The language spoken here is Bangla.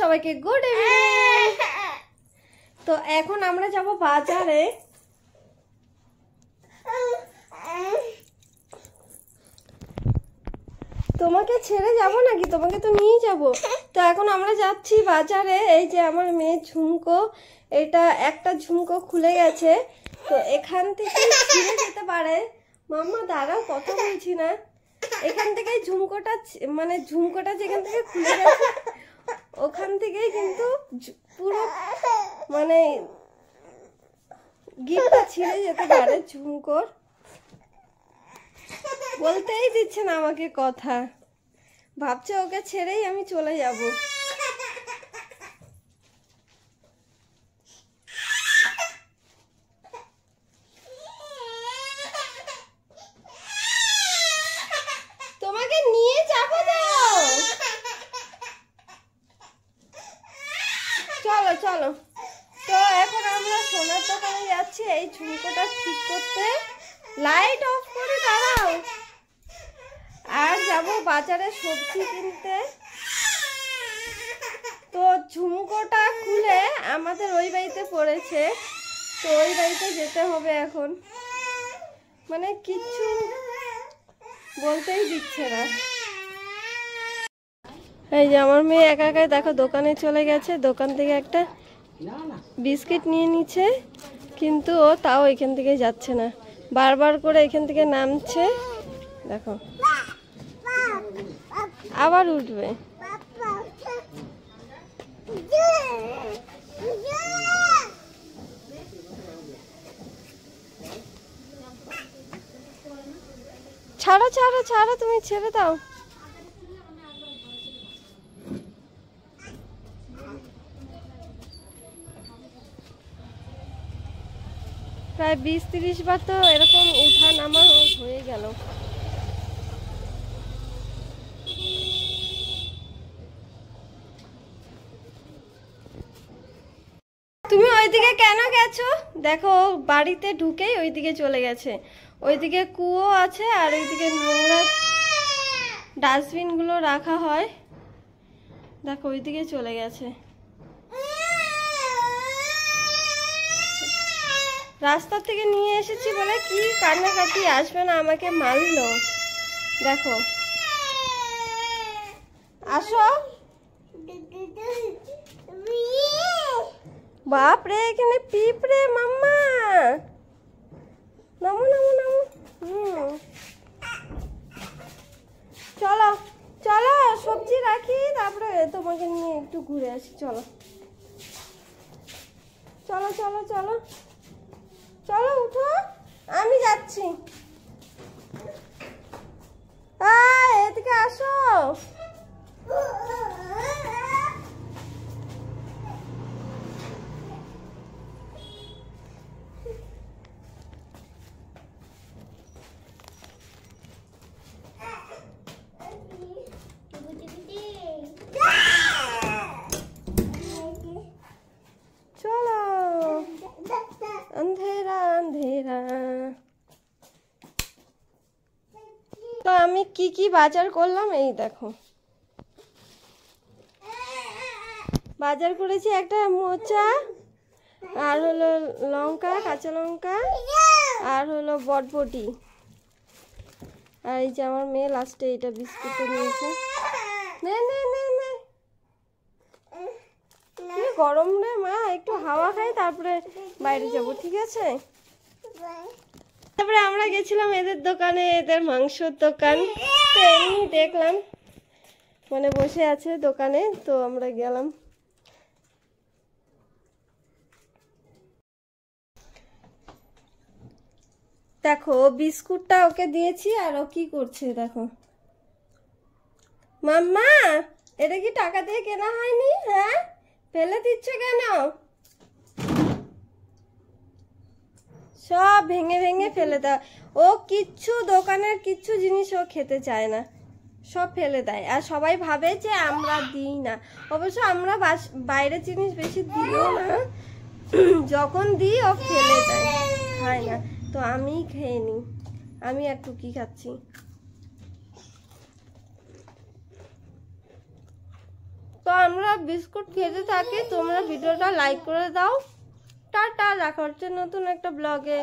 সবাইকে গুড ইভিনিং। তো এখন আমরা যাব বাজারে। তোমাকে ছেড়ে যাব নাকি? তোমাকে তো নিয়ে যাব। তো এখন আমরা যাচ্ছি বাজারে। এই যে আমার মেয়ে ঝুমকো, এটা একটা ঝুমকো খুলে গেছে, তো এখান থেকে ছিঁড়ে যেতে পারে। মাম্মা দাঁড়াও, কথা বলছি না। এখান থেকে ঝুমকোটা মানে ঝুমকোটা যেখান থেকে খুলে গেছে ওখান থেকেই কিন্তু পুরো মানে গিফটটা ছিঁড়ে যেতে পারে ঝুমকোর। বলতেই দিচ্ছে না আমাকে কথা, ভাবছে ওকে ছেড়েই আমি চলে যাব। তোমাকে নিয়ে যাব তো, চলো চলো। তো এখন আমরা সোনার দোকানে যাচ্ছি এই ঝুমকোটা ঠিক করতে। লাইট অফ করে দাঁড়াও। আর যাব বাজারে সবজি কিনতে। তো ঝুমকোটা খুলে আমাদের ওই বাড়িতে পড়েছে, তো ওই বাড়িতে যেতে হবে এখন। মানে কিচ্ছু বলতেই দিচ্ছে না। এই যে আমার মেয়ে একা একাই দেখো দোকানে চলে গেছে, দোকান থেকে একটা বিস্কিট নিয়ে নিচ্ছে, কিন্তু ও তাও এখান থেকে যাচ্ছে না, বারবার করে এখান থেকে নামছে। দেখো আবার উঠবে। ছাড়ো ছাড়ো ছাড়ো, তুমি ছেড়ে দাও। প্রায় 20-30 বার তো এরকম উঠা নামা হয়ে গেল। তুমি ওইদিকে কেন গেছো? দেখো বাড়িতে ঢুকেই ওইদিকে চলে গেছে। ওইদিকে কুয়ো আছে আর ওইদিকে নোংরা ডাস্টবিনগুলো রাখা হয়, দেখো ওইদিকে চলে গেছে। রাস্তা থেকে নিয়ে এসেছি বলে কি কান্নাকাটি, আসবে না আমাকে মারলো। দেখো আসো। বাপরে এখানে পিঁপড়ে, মাম্মা নামো নামো নামো। চলো চলো সবজি রাখি, তারপরে তোমাকে নিয়ে একটু ঘুরে আসি। চলো চলো চলো চলো চলো, উঠো, আমি যাচ্ছি। এদিকে আসো। চলো, अंधेरा अंधेरा। তো আমি কি কি বাজার করলাম এই দেখো। বাজার করেছি একটা মোচা, আর হলো লঙ্কা, কাঁচা লঙ্কা, আর হলো বটবটি। আর এই যে আমার মেয়ে লাস্টে এটা বিস্কুটটা নিয়েছে। নে নে নে নে, গরম রে মা, একটু হাওয়া খাই তারপরে বাইরে যাব, ঠিক আছে? তারপরে আমরা গেছিলাম এদের দোকানে, এদের মাংসর দোকান। তো এমনি দেখলাম মানে বসে আছে দোকানে, তো আমরা গেলাম। দেখো বিস্কুটটা ওকে দিয়েছি আর ও কি করছে দেখো। মাম্মা এটা কি টাকা দিয়ে কেনা হয়নি? হ্যাঁ, ফেলে দিচ্ছ কেন? সব ভেঙে ভেঙে ফেলে দাও। ও কিচ্ছু দোকানের কিচ্ছু জিনিস ও খেতে চায় না, সব ফেলে দেয়। আর সবাই ভাবে যে আমরা দিই না, অবশ্য আমরা বাইরের জিনিস বেশি দিও না, যখন দিই ও ফেলে দেয়, খায় না। তো আমি খেয়ে নিই, আমি আর টুকি খাচ্ছি। তো আমরা বিস্কুট খেতে থাকি, তোমরা ভিডিওটা লাইক করে দাও। টাটা, দেখা হচ্ছে নতুন একটা ব্লগে।